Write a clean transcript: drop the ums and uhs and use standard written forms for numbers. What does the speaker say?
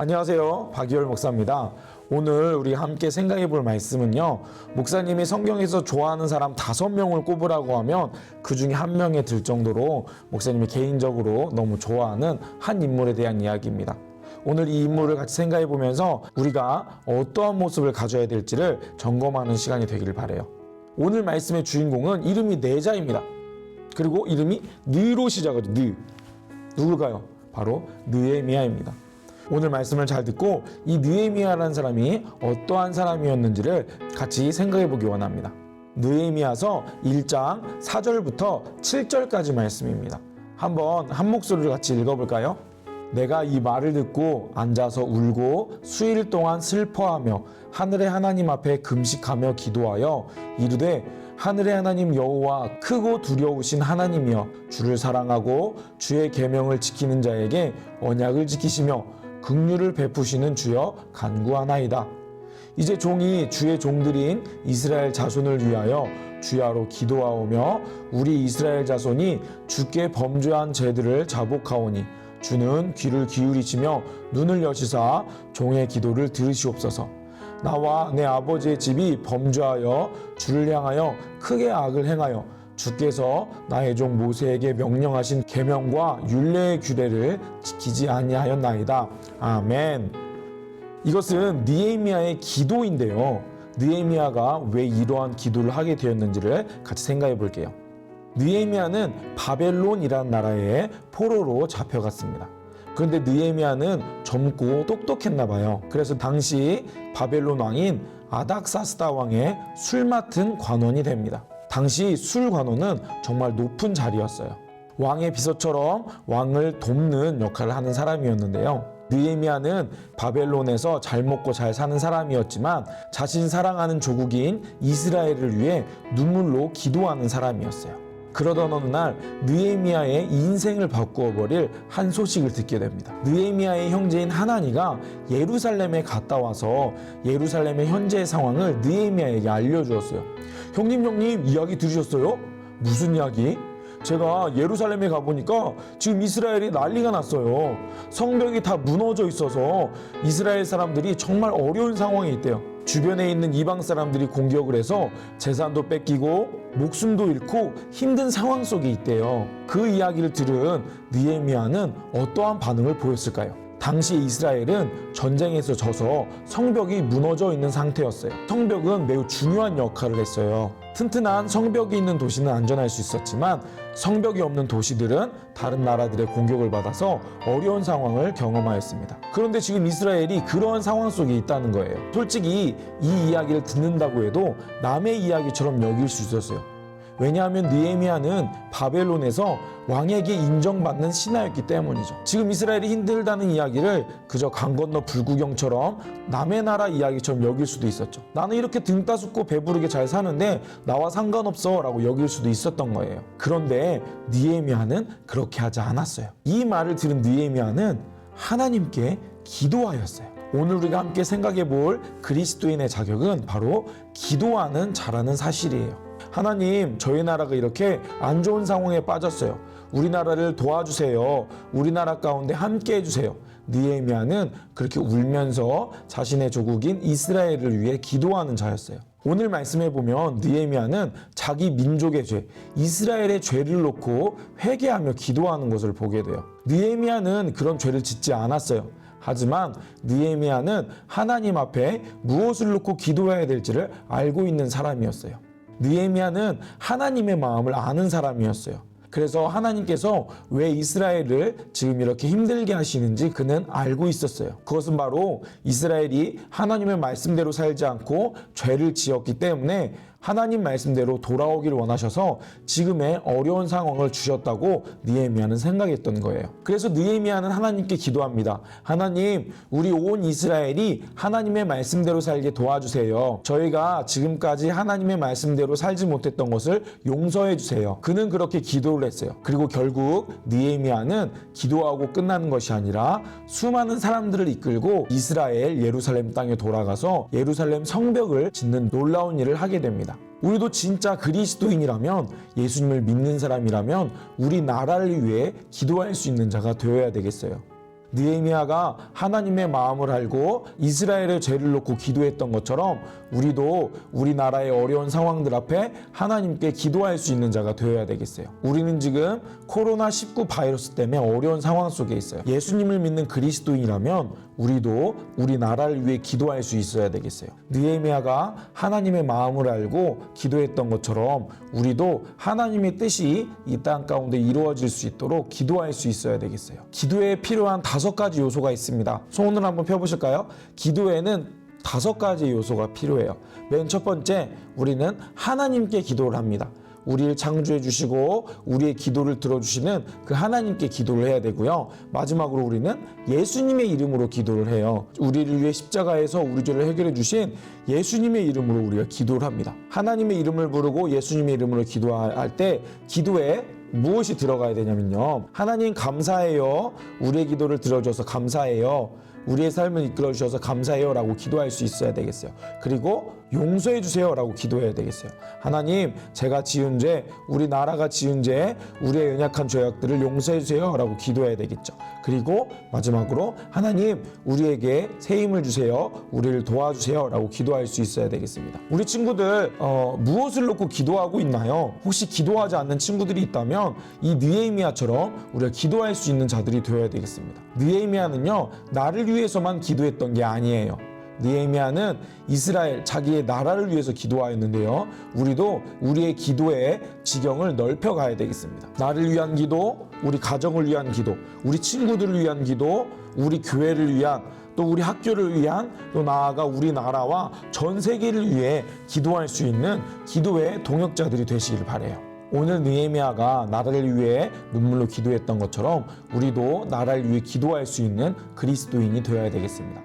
안녕하세요. 박이열 목사입니다. 오늘 우리 함께 생각해 볼 말씀은요. 목사님이 성경에서 좋아하는 사람 5명을 꼽으라고 하면 그 중에 한 명에 들 정도로 목사님이 개인적으로 너무 좋아하는 한 인물에 대한 이야기입니다. 오늘 이 인물을 같이 생각해 보면서 우리가 어떠한 모습을 가져야 될지를 점검하는 시간이 되기를 바라요. 오늘 말씀의 주인공은 이름이 네자입니다. 그리고 이름이 느로 시작하죠. 누굴까요? 바로 느헤미야입니다. 오늘 말씀을 잘 듣고 이 느헤미야라는 사람이 어떠한 사람이었는지를 같이 생각해 보기 원합니다. 느헤미야서 1장 4절부터 7절까지 말씀입니다. 한번 한 목소리로 같이 읽어볼까요? 내가 이 말을 듣고 앉아서 울고 수일 동안 슬퍼하며 하늘의 하나님 앞에 금식하며 기도하여 이르되 하늘의 하나님 여호와 크고 두려우신 하나님이여 주를 사랑하고 주의 계명을 지키는 자에게 언약을 지키시며 긍휼을 베푸시는 주여 간구하나이다. 이제 종이 주의 종들인 이스라엘 자손을 위하여 주야로 기도하오며 우리 이스라엘 자손이 주께 범죄한 죄들을 자복하오니 주는 귀를 기울이시며 눈을 여시사 종의 기도를 들으시옵소서. 나와 내 아버지의 집이 범죄하여 주를 향하여 크게 악을 행하여 주께서 나의 종 모세에게 명령하신 계명과 율례의 규례를 지키지 아니하였나이다. 아멘. 이것은 느헤미야의 기도인데요. 느헤미야가 왜 이러한 기도를 하게 되었는지를 같이 생각해 볼게요. 느헤미야는 바벨론이라는 나라의 포로로 잡혀갔습니다. 그런데 느헤미야는 젊고 똑똑했나 봐요. 그래서 당시 바벨론 왕인 아닥사스다 왕의 술 맡은 관원이 됩니다. 당시 술 관원은 정말 높은 자리였어요. 왕의 비서처럼 왕을 돕는 역할을 하는 사람이었는데요. 느헤미야는 바벨론에서 잘 먹고 잘 사는 사람이었지만 자신 사랑하는 조국인 이스라엘을 위해 눈물로 기도하는 사람이었어요. 그러던 어느 날 느헤미야의 인생을 바꾸어 버릴 한 소식을 듣게 됩니다. 느헤미야의 형제인 하나니가 예루살렘에 갔다 와서 예루살렘의 현재의 상황을 느헤미야에게 알려주었어요. 형님 이야기 들으셨어요? 무슨 이야기? 제가 예루살렘에 가보니까 지금 이스라엘이 난리가 났어요. 성벽이 다 무너져 있어서 이스라엘 사람들이 정말 어려운 상황에 있대요. 주변에 있는 이방 사람들이 공격을 해서 재산도 뺏기고 목숨도 잃고 힘든 상황 속에 있대요. 그 이야기를 들은 느헤미야는 어떠한 반응을 보였을까요? 당시 이스라엘은 전쟁에서 져서 성벽이 무너져 있는 상태였어요. 성벽은 매우 중요한 역할을 했어요. 튼튼한 성벽이 있는 도시는 안전할 수 있었지만 성벽이 없는 도시들은 다른 나라들의 공격을 받아서 어려운 상황을 경험하였습니다. 그런데 지금 이스라엘이 그러한 상황 속에 있다는 거예요. 솔직히 이 이야기를 듣는다고 해도 남의 이야기처럼 여길 수 있었어요. 왜냐하면 느헤미야는 바벨론에서 왕에게 인정받는 신하였기 때문이죠. 지금 이스라엘이 힘들다는 이야기를 그저 강 건너 불구경처럼 남의 나라 이야기처럼 여길 수도 있었죠. 나는 이렇게 등 따숩고 배부르게 잘 사는데 나와 상관없어 라고 여길 수도 있었던 거예요. 그런데 느헤미야는 그렇게 하지 않았어요. 이 말을 들은 느헤미야는 하나님께 기도하였어요. 오늘 우리가 함께 생각해 볼 그리스도인의 자격은 바로 기도하는 자라는 사실이에요. 하나님, 저희 나라가 이렇게 안 좋은 상황에 빠졌어요. 우리나라를 도와주세요. 우리나라 가운데 함께 해주세요. 느헤미야는 그렇게 울면서 자신의 조국인 이스라엘을 위해 기도하는 자였어요. 오늘 말씀해 보면 느헤미야는 자기 민족의 죄, 이스라엘의 죄를 놓고 회개하며 기도하는 것을 보게 돼요. 느헤미야는 그런 죄를 짓지 않았어요. 하지만 느헤미야는 하나님 앞에 무엇을 놓고 기도해야 될지를 알고 있는 사람이었어요. 느헤미야는 하나님의 마음을 아는 사람이었어요. 그래서 하나님께서 왜 이스라엘을 지금 이렇게 힘들게 하시는지 그는 알고 있었어요. 그것은 바로 이스라엘이 하나님의 말씀대로 살지 않고 죄를 지었기 때문에 하나님 말씀대로 돌아오기를 원하셔서 지금의 어려운 상황을 주셨다고 느헤미야는 생각했던 거예요. 그래서 느헤미야는 하나님께 기도합니다. 하나님, 우리 온 이스라엘이 하나님의 말씀대로 살게 도와주세요. 저희가 지금까지 하나님의 말씀대로 살지 못했던 것을 용서해 주세요. 그는 그렇게 기도를 했어요. 그리고 결국 느헤미야는 기도하고 끝나는 것이 아니라 수많은 사람들을 이끌고 이스라엘 예루살렘 땅에 돌아가서 예루살렘 성벽을 짓는 놀라운 일을 하게 됩니다. 우리도 진짜 그리스도인이라면, 예수님을 믿는 사람이라면 우리 나라를 위해 기도할 수 있는 자가 되어야 되겠어요. 느헤미야가 하나님의 마음을 알고 이스라엘의 죄를 놓고 기도했던 것처럼 우리도 우리나라의 어려운 상황들 앞에 하나님께 기도할 수 있는 자가 되어야 되겠어요. 우리는 지금 코로나19 바이러스 때문에 어려운 상황 속에 있어요. 예수님을 믿는 그리스도인이라면 우리도 우리나라를 위해 기도할 수 있어야 되겠어요. 느헤미야가 하나님의 마음을 알고 기도했던 것처럼 우리도 하나님의 뜻이 이 땅 가운데 이루어질 수 있도록 기도할 수 있어야 되겠어요. 기도에 필요한 5가지 요소가 있습니다. 손을 한번 펴보실까요? 기도에는 5가지 요소가 필요해요. 맨 첫 번째, 우리는 하나님께 기도를 합니다. 우리를 창조해 주시고 우리의 기도를 들어주시는 그 하나님께 기도를 해야 되고요. 마지막으로 우리는 예수님의 이름으로 기도를 해요. 우리를 위해 십자가에서 우리 죄를 해결해 주신 예수님의 이름으로 우리가 기도를 합니다. 하나님의 이름을 부르고 예수님의 이름으로 기도할 때 기도에 무엇이 들어가야 되냐면요. 하나님 감사해요. 우리의 기도를 들어줘서 감사해요. 우리의 삶을 이끌어 주셔서 감사해요 라고 기도할 수 있어야 되겠어요. 그리고 용서해 주세요 라고 기도해야 되겠어요. 하나님, 제가 지은 죄, 우리나라가 지은 죄, 우리의 연약한 죄악들을 용서해 주세요 라고 기도해야 되겠죠. 그리고 마지막으로 하나님, 우리에게 새 힘을 주세요, 우리를 도와주세요 라고 기도할 수 있어야 되겠습니다. 우리 친구들 무엇을 놓고 기도하고 있나요? 혹시 기도하지 않는 친구들이 있다면 이 느헤미야처럼 우리가 기도할 수 있는 자들이 되어야 되겠습니다. 느헤미야는요, 나를 위해서만 기도했던 게 아니에요. 느헤미야는 이스라엘, 자기의 나라를 위해서 기도하였는데요. 우리도 우리의 기도의 지경을 넓혀가야 되겠습니다. 나를 위한 기도, 우리 가정을 위한 기도, 우리 친구들을 위한 기도, 우리 교회를 위한, 또 우리 학교를 위한, 또 나아가 우리나라와 전 세계를 위해 기도할 수 있는 기도의 동역자들이 되시길 바라요. 오늘 느헤미야가 나라를 위해 눈물로 기도했던 것처럼 우리도 나라를 위해 기도할 수 있는 그리스도인이 되어야 되겠습니다.